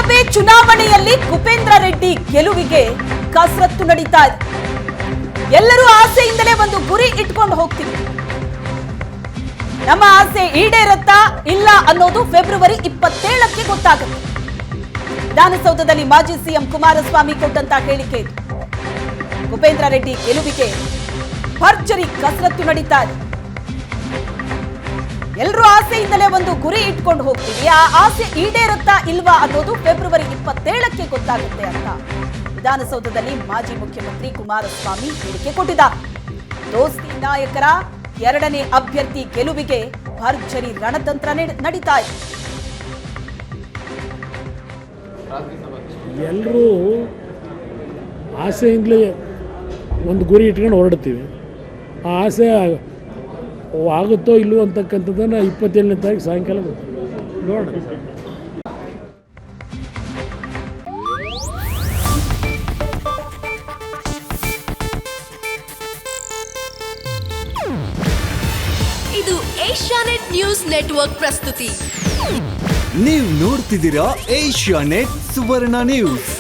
ಲೋಕಸಭೆ ಚುನಾವಣೆಯಲ್ಲಿ ಕುಪೇಂದ್ರ ರೆಡ್ಡಿ ಗೆಲುವಿಗೆ ಕಸರತ್ತು ನಡೀತಾ ಇದೆ. ಎಲ್ಲರೂ ಆಸೆಯಿಂದಲೇ ಒಂದು ಗುರಿ ಇಟ್ಕೊಂಡು ಹೋಗ್ತೀವಿ. ನಮ್ಮ ಆಸೆ ಈಡೇರುತ್ತಾ ಇಲ್ಲ ಅನ್ನೋದು ಫೆಬ್ರವರಿ 27ಕ್ಕೆ ಗೊತ್ತಾಗುತ್ತೆ. ವಿಧಾನಸೌಧದಲ್ಲಿ ಮಾಜಿ ಸಿಎಂ ಕುಮಾರಸ್ವಾಮಿ ಕೊಟ್ಟಂತ ಹೇಳಿಕೆ ಇದು. ಕುಪೇಂದ್ರ ರೆಡ್ಡಿ ಗೆಲುವಿಗೆ ಭರ್ಜರಿ ಕಸರತ್ತು ನಡೀತಾ ಇದೆ. ಎಲ್ಲರೂ ಆಸೆಯಿಂದಲೇ ಒಂದು ಗುರಿ ಇಟ್ಕೊಂಡು ಹೋಗ್ತೀವಿ. ಆ ಆಸೆ ಈಡೇರುತ್ತಾ ಇಲ್ವಾ ಅನ್ನೋದು ಫೆಬ್ರವರಿ 27ಕ್ಕೆ ಗೊತ್ತಾಗುತ್ತೆ ಅಂತ ವಿಧಾನಸೌಧದಲ್ಲಿ ಮಾಜಿ ಮುಖ್ಯಮಂತ್ರಿ ಕುಮಾರಸ್ವಾಮಿ ಹೇಳಿಕೆ ಕೊಟ್ಟಿದ್ದಾರೆ. ದೋಸ್ತಿ ನಾಯಕರ 2ನೇ ಅಭ್ಯರ್ಥಿ ಗೆಲುವಿಗೆ ಭರ್ಜರಿ ರಣತಂತ್ರ ನಡೀತಾ ಇದೆ. ಎಲ್ಲರೂ ಆಸೆಯಿಂದಲೇ ಒಂದು ಗುರಿ ಇಟ್ಕೊಂಡು ಹೊರಡ್ತೀವಿ. ಆ ಆಸೆ ಆಗುತ್ತೋ ಇಲ್ಲವೋ ಅಂತಕ್ಕಂಥದ್ದನ್ನು 27ನೇ ತಾರೀಕು ಸಾಯಂಕಾಲ ನೋಡೋಣ. ಇದು ಏಷ್ಯಾನೆಟ್ ನ್ಯೂಸ್ ನೆಟ್ವರ್ಕ್ ಪ್ರಸ್ತುತಿ. ನೀವು ನೋಡ್ತಿದ್ದೀರಾ ಏಷ್ಯಾನೆಟ್ ಸುವರ್ಣ ನ್ಯೂಸ್.